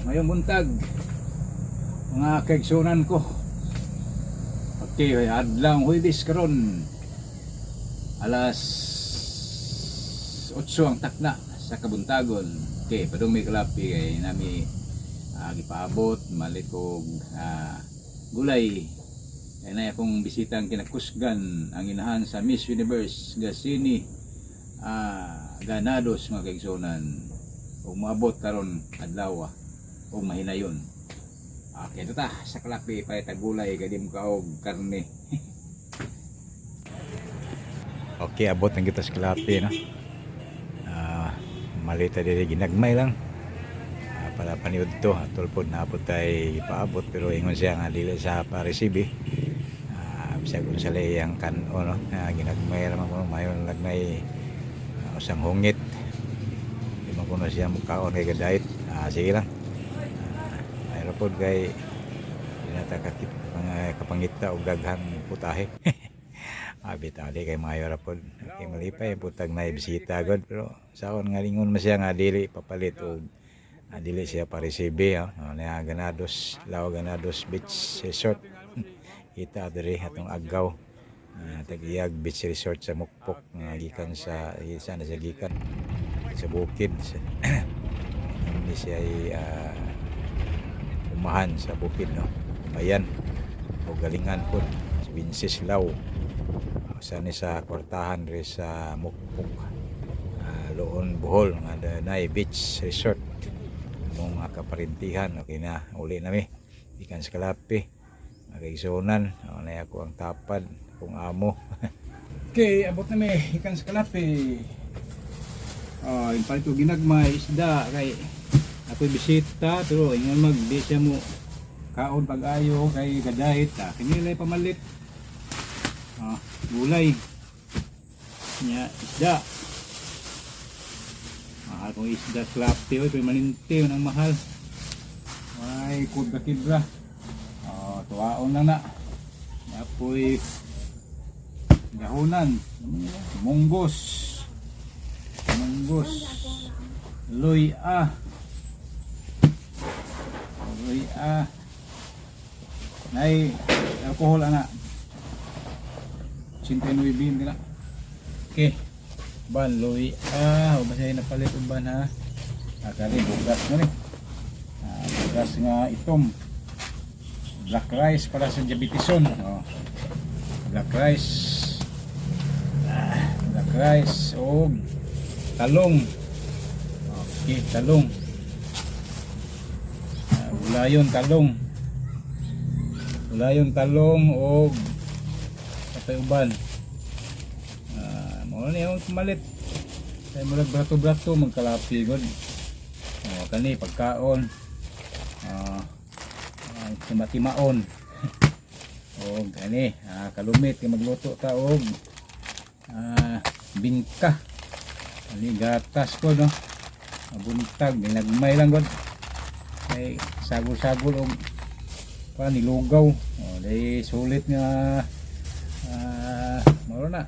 Ngayong buntag mga kaigsunan ko. Okay, adlang Huwebes karon. Alas 8 ang takna sa kabuntagon. Okay, padung may kalapi kay nami gipaabot malit kog gulay. Kaya na akong bisitang kinakusgan ang inahan sa Miss Universe Gasini Ganados mga kaigsunan. Ug maabot karon adlaw o mahinayon. Okay, ito ta sa kalapi pa tagulay kadi mo kaog karne. Okay, abot ng kita sa kalapi no. Malita diri ginagmay lang. Para paniud to atol pod naabot tay ipaabot pero ingon siya nga dili sa pa-receive. Bisag kun sa layang kan-o no. Ginagmay ra man mayon lagnay usang hungit. Di man kuno siya mukaon kay gadait. Sige lang. Pod kay dinata kapangita og daghang putahe. Abitali kay mayo ra pod kay malipay putag na bisita god pero saon nga lingon man siya nga dili papalit og dili siya pa-receive na Ganados Lao Ganados Beach Resort. Kita diri atong agaw tag-iyag beach resort sa Mukpok nga gikan sa isa na siya gikan sa bukid. Hindi siya umahan sa bukid no. Bayan o galingan po si Vinces Lao sa ni sa kwartahan ri sa Mukpok Loon Bohol nga nay beach resort mong kaparintihan. Okay na uli nami ikan sa kalapi magigsunan na ako ang tapad kung amo. Okay, abot nami ikan sa kalapi. Yung palito ginagmay isda kay ako'y bisita pero ingon mag di siya mo kaon pag-ayo kay gadait kinilay pamalit gulay nya isda mahal kong isda klapti pero maninti ng mahal ay kudra kibra tuwaon lang na apoy gahunan munggos loy nay alcohol ana 89 nila. Okay ban loy o basay na palit ban ha kani bugas mo ni bugas nga itom black rice para sa diabetison black rice o talong. Okay, talong ulayon talong o patay uban mo ni ang malit kay murag brato magkalapi god kani pagkaon timatimaon o kani kalumit kay magluto ta og bingka ani gatas ko no buntag ginagmay lang god kay sagol-sagol og nilugaw dahil sulit nga maro na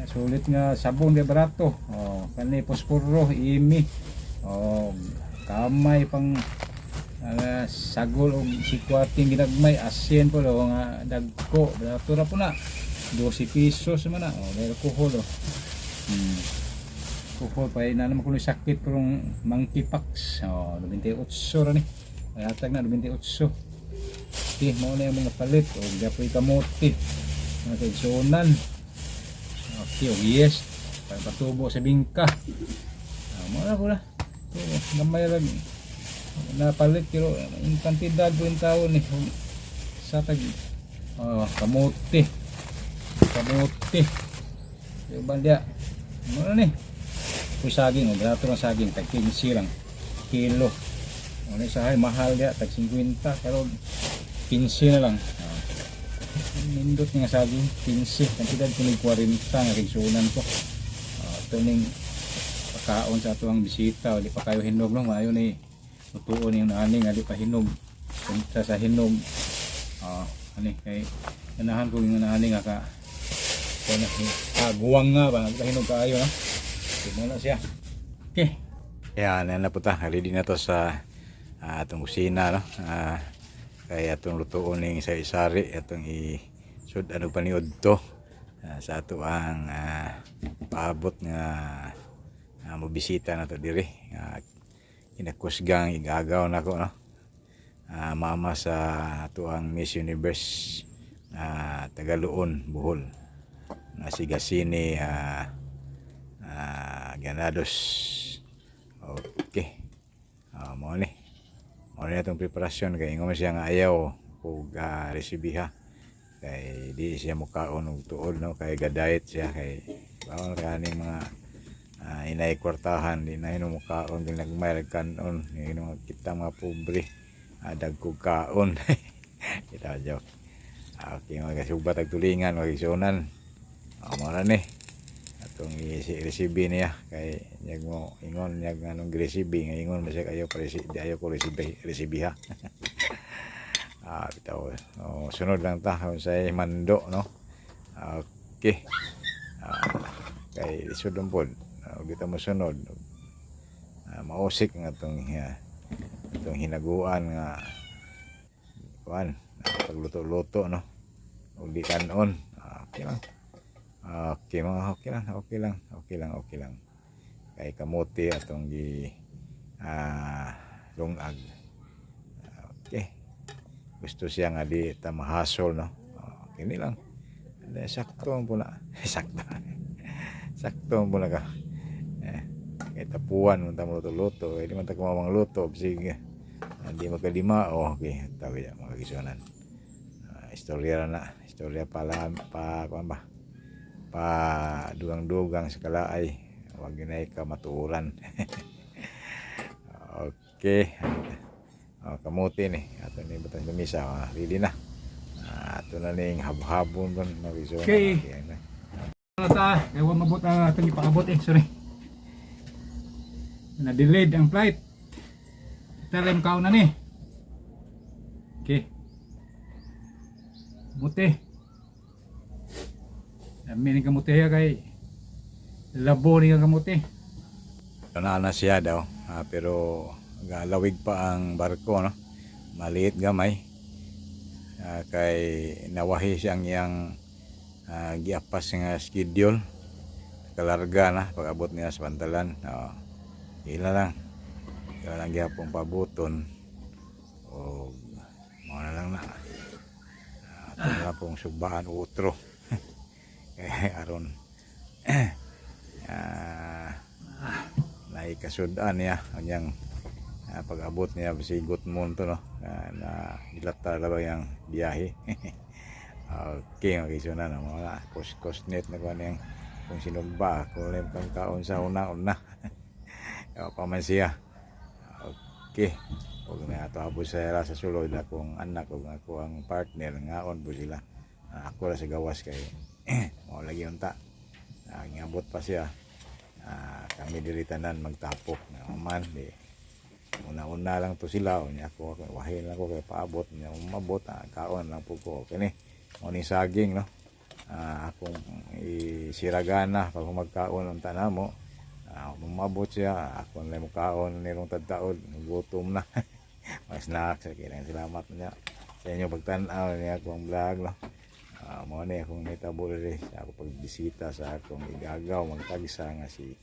sulit nga sabon kay barato kani posporo imi kamay pang sagol og sikwating ginagmay asin po nga dagko barato ra po na 12 pesos man na dahil alcohol alcohol pa na naman kuno sakit pero monkeypox 28 ra ni hatag na 28. Okay, mo na yung mga palit o gapoy kamote mga kaigsunan. Okay, o yes patubo sa bingka mo na ko na gamay lang na palit pero yung kantidad po yung tao ni sa tag kamote yung bandya mo na ni kung saging o grato ng saging tag 15 lang kilo ano sa mahal dia tag 50 pero 15 na lang nindot nga saging 15 kantidad kunig 40 nga kaigsunan ko ito ning pagkaon sa ato ang bisita o di pa kayo hinog no mayo ni tutuon yung naaning di pa hinog punta sa hinog ani kay ganahan ko yung naaning ka guwang nga ba hinog kaayo no tignan na siya. Okay yan na po ta ready na to sa atong kusina no. Kaya atong lutuon ning isa-isari atong isud-an og paniud to sa ato ang paabot nga mobisita na to diri. Kinakusgang igagaw nako no. Mama sa ato ang Miss Universe Tagaluon, Bohol na si Gasini Ganados. Okay. Mo ni atong preparasyon kay ingon siya nga ayaw og resibiha kay di siya mukaon og tuod no, kay gadayet siya kay bawal kaning mga inay kwartahan di na hino mukaon din nagmayad kanon hino kita mga pobre dagkog kaon. Kita joke. Okay, magasubat ag tulingan wag isunan. Mo ra ni atong i-resibi niya kay nyag mo ingon nyag anong resibi nga ingon masya kayo ayo ko resibiha. Bitaw sunod lang ta sa mando no. Okay. Kay isudon pod kita mo sunod mausik nga atong hinaguan nga kuan pagluto-luto no ug di kanon. Okay lang. Okay lang. Kay kamote atong gi lungag. Okay. Gusto siya nga di ta mahasol no. Kini lang. Sakto po na. Sakto po na ka. Kay tapuan mo ta luto. Di man ta kumamang luto sige. Hindi magkalima. Okay, tawi ya mga kisunan. Istorya na. Istorya pala kuan ba? Dugang-dugang sa kalaay wag ginay ka matuuran. Okay. Kamuti ni ato ni batang gamisa ready na ato na ning habhabon don mabiso. Okay. Ta kaya mabot ang atong ipaabot sorry na delayed ang flight terem kaon na ni. Okay, muti amin ang kamuti kay labo ni ang kamuti na siya daw pero galawig pa ang barko no, maliit gamay kay nawahi siyang iyang giapas nga schedule kalarga na pag-abot niya sa Pantalan. Ila lang gyapon pabuton o mo na lang na ato na pong subahan utro. Kay aron naikasudan niya anyang pag-abot niya bisigot mo to no na dilata ba yang biyahe. Okay, magisunan na mga cost net na kuan kung sinugba kung kang kaon sa una paman siya. Okay, ug na ato abot sa sulod akong anak ug ako ang partner ngaon po sila. Ako ra sa gawas kay mo lagi unta ngabot pa siya. Kami diri tanan magtapok na man di una-una lang to sila unya ako wahin lang ko kay paabot nya umabot kaon lang po ko kini mo ni saging no. Akong isiragana pag magkaon unta namo umabot siya ako na mo kaon nirong tadtaod gutom na. Mas snacks kaya salamat niya sa inyo pagtan-aw niya akong vlog no. Mo ni akong nitabo diri ako pagbisita sa akong igagaw magtagsa nga si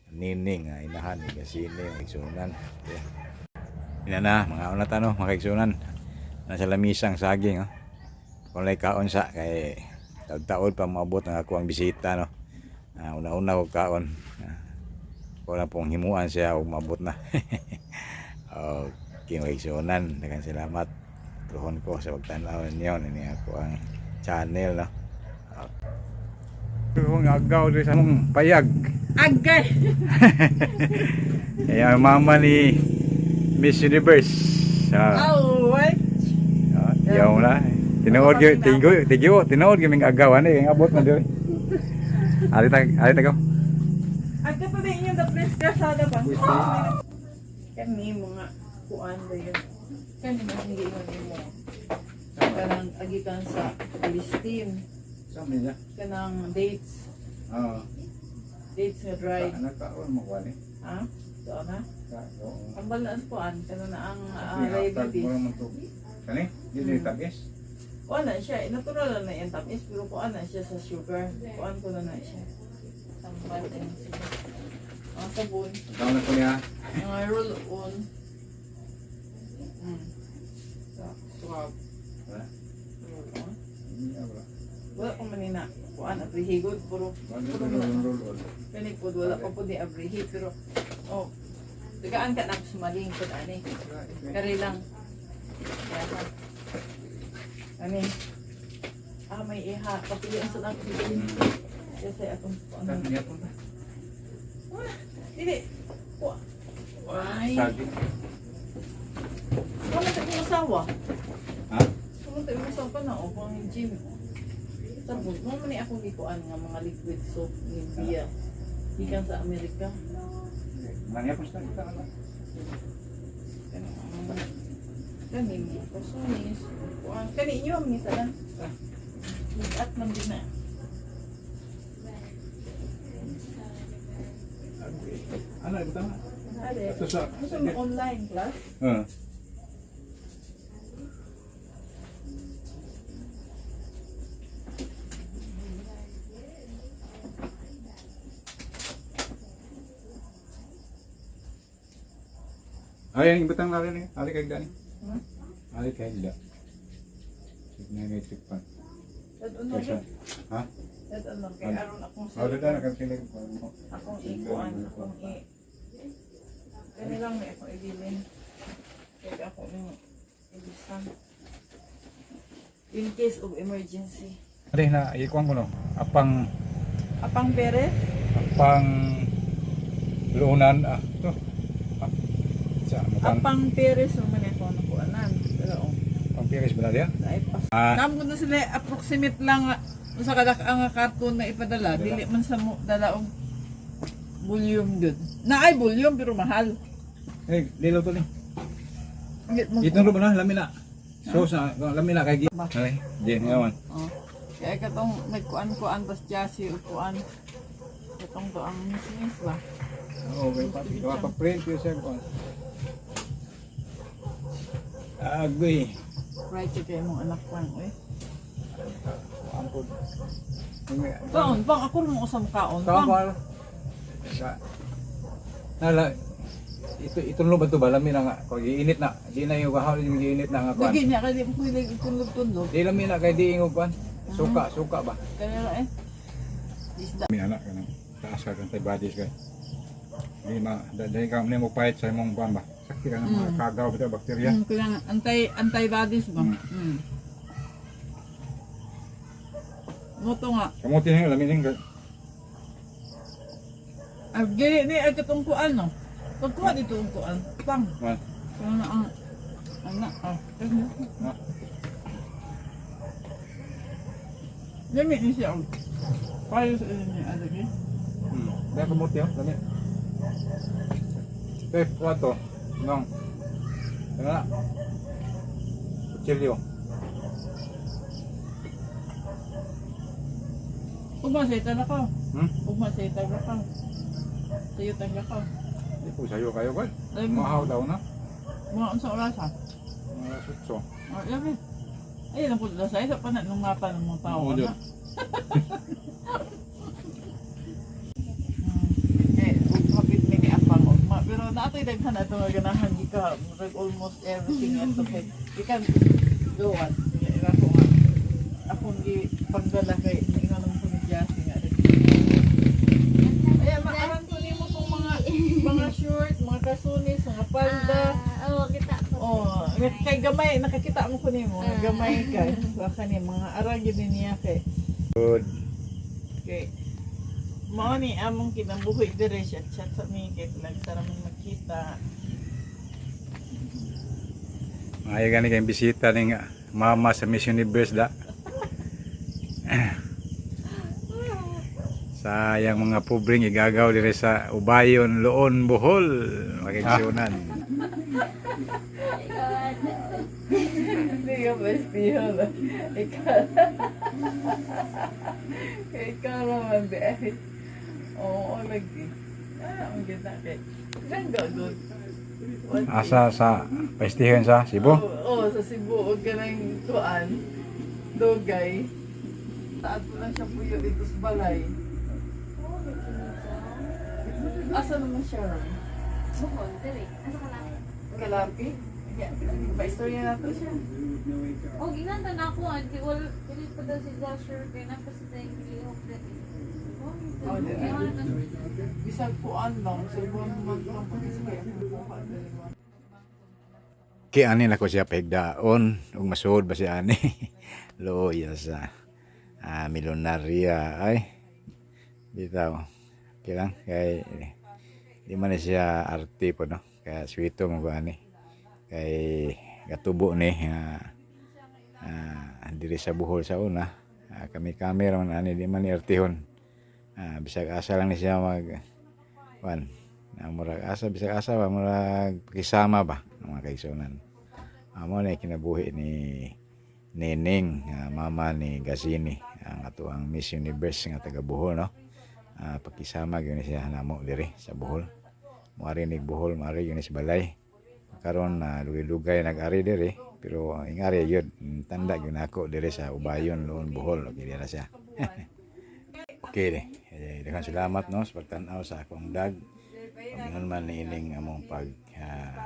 Nining inahan ni Gasini magsunan. Okay. Ina na mga una tanong mga kaigsunan nasa lamisang saging kung lay kaon sa kay taon pa maabot ng ako ang bisita no. Una-una ko kaon ko lang pong himuan siya ug maabot na. Okay mga kaigsunan daghang salamat tuhon ko sa pagtan-aw ninyo ini ako ang channel no. Kung agaw diri sa mong payag Agay. Kaya mama ni Miss Universe. Oh, what? Yaw na. Tinuod gyud tinuod gyud ming agawan kay abot na diri. Ali ta ko. Agay pa ba inyong the place kasada ba? Kami mga kuan ba yun? Kami mga hindi mo. Kanang agikan sa listim. Kami na. Kanang dates. Dates nga drive. Anak ka mo kuan Ha? So na? Ang balaan po ano na ang diabetes. Kani? Dili tabis. Kuan na siya, natural na yung tamis, pero kuan na siya sa sugar. Kuan ko na siya. Tambal din siya. Ang sabon, Daw na ko niya. mga roll on. Swab. Wala. Roll on. Wala ko manina. Kuan, abrihigod, puro. Kani po, wala ko po di abrihi, pero, tagaan ka na sumaling ko ani. Kari lang. Kaya ani. May iha. Kapilian sa lang kapilian. Kasi atong Saan niya po? Hindi. Why? Sabi. Kama tayo yung asawa. Ha? Kama tayo yung asawa na o pang gym. Sabon. Mga mani akong ikuan nga mga liquid soap ni Bia. Ikan sa Amerika. Manya po sa kita. Kani mo. Kasunis. Kani inyo ang minsan lang. At man din na. Ano ito tama? Ito sa mo online class? Ay, yung butang narin eh. Ali kay Dani. Hmm? Ali kay Dani. Signa ngay tikpan. At ano Kaysa. Ha? At ano kay aron akong Ano na nakakinig ko. akong ikuan akong kani lang may akong ibilin. Kaya ako nang ibisan. In case of emergency. Ade na ikuan ko no. Apang Perez? luunan to. Sa Apang Perez naman ako nakuanan. Pero pang piris ba dia? ay pas. Ah. Namo na sila approximate lang sa kadak ang karton na ipadala. Dili man sa mo dalaong volume gud. Na ay volume pero mahal. Eh, lilaw to ni. Mo. Itong ro ba na lamina. So sa lamina kay gi. Ay, di ngawan. Oh. Kaya katong nagkuan-kuan tas chassis o kuan. Katong to ang mismis ba? Okay, pati ka pa print yung sa ko. Agoy. Right sa kayo mong anak pang eh. Ampun. Kaon, pang ako nung usam kaon. Kamal. Nala ito lo ba to ba lamin nga pag iinit na di na yung kahawin yung iinit na nga kwan. Lagi niya kaya mo pwede itulog-tulog. Di lamin na kay di ingog kwan. Suka ba? Kaya na eh. Isda. Mi anak ka nang taas ka kay bodies kay. Di ma dahil ka mo pahit sa imong kwan ba. Sakti ka nga mga kagaw bitaw bakterya. Kailangan antibodies ba? Moto nga. Kamuti nga lamin nga. Gili ni ay katong kuan no. Pagkuha dito ang kuan. Pang. Man. Kaya na ang anak. Ha? Gamit ni siya. Payo sa inyo ni Adagi. Dahil kamuti ha, lamin. Pep, wato. Nong. Ano na? Kutsilyo. Umasita na ka. Hmm? Umasita na ka. Sayo tangga ka. Di po sa'yo kayo kwan. Ay mo. Mahaw daw na. Mga unsa orasa. Mga sutso. Labi. Ay lang po sa isa pa na nung mapa ng mga tao Oo, na. Kapit ni apang ugma. Pero natay daghan na ito nga ganahan ika. Like almost everything ito kay. Ikan doon. Ira ko nga. Akong pagdala kay ingon ng pumidyasi nga. Ay, makaran ko nimo kung mga short, mga kasunis, mga palda. Oo, kita ko. Oh, kay gamay nakakita mo ko nimo, gamay kay. Baka ni mga arang gid niya kay. Good. Kay mao ni among kinabuhi dire siya chat sa mi kay lang sara man makita. Ay gani kay bisita ning mama sa Miss Universe da. Sayang mga pobreng igagaw dire sa Ubayon, Loon, Bohol, makigsunan. Hindi ka bestiyo na. Ikaw naman di ay. Oo, lagi. Ang ganda kay. Ganda good. Asa sa pestihan sa Cebu? Oo, sa Cebu. Huwag ka nang tuan. Dogay. Taat mo lang siya puyo dito sa balay. Asa naman siya ron? Bukod, dali. Asa ka lang? Kalapi? Pa-istorya na to siya. Oh, ginanta na ako. Di pa daw si Joshua kaya napasa tayong gilihok dali. Oh, bisag puan lang. So, ibuan mo lang pag-istorya. Ki ani na ko siya pahigdaon ug masuod ba si ani. Loya sa milyonaria ay bitaw. Kilang kay di man na siya arte po no. Kaya swito mo ba ani. Kay gatubo ni diri sa Bohol sa una. Kami camera man ani di man ni artihon. Bisag asa lang ni siya mag murag asa bisag asa ba murag pakisama ba ang mga kaigsunan. Amo na kinabuhi ni Neneng, mama ni Gazini, ang atuang Miss Universe nga taga Bohol no. Pakisama gyud ni siya namo diri sa Bohol. Moari ni Bohol, moari gyud ni sa balay. Karon lugay-lugay nag-ari diri pero ang ingari yun tanda gyud nako diri sa Ubayon Loon Bohol okay dira siya. Okay daghang salamat no sa pagtan-aw sa akong dag. Ingon man ni ining among pag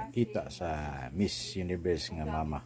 kita sa Miss Universe nga mama.